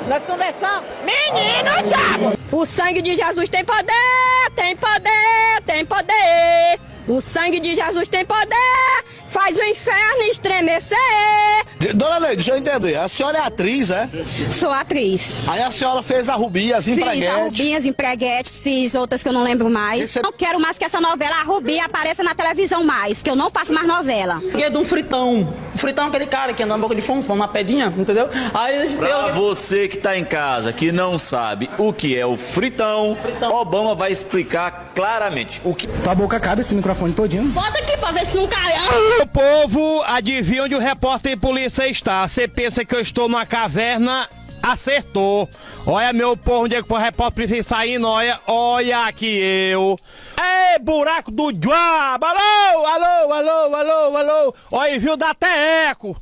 Nós conversamos. Menino diabo! O sangue de Jesus tem poder, tem poder, tem poder. O sangue de Jesus tem poder, faz o inferno estremecer. Dona Neide, deixa eu entender. A senhora é atriz, é? Sou atriz. Aí a senhora fez a Rubi, as Fiz a empreguetes. Rubinhas, empreguetes, fiz outras que eu não lembro mais. Não quero mais que essa novela, a Rubi, apareça na televisão mais, que eu não faço mais novela. É de um fritão. O fritão é aquele cara que anda na boca de fonfão, uma pedinha, entendeu? Aí Pra você que tá em casa, que não sabe o que é o fritão, Obama vai explicar claramente o que... Tua boca cabe esse microfone todinho. Bota aqui pra ver se não cai. O povo, adivinha onde o repórter de polícia está? Você pensa que eu estou numa caverna? Acertou. Olha, meu povo, onde é que o repórter precisa saindo? Olha aqui eu. Ei, buraco do diabo! Alô, alô, alô, alô, alô. Olha, viu, dá até eco.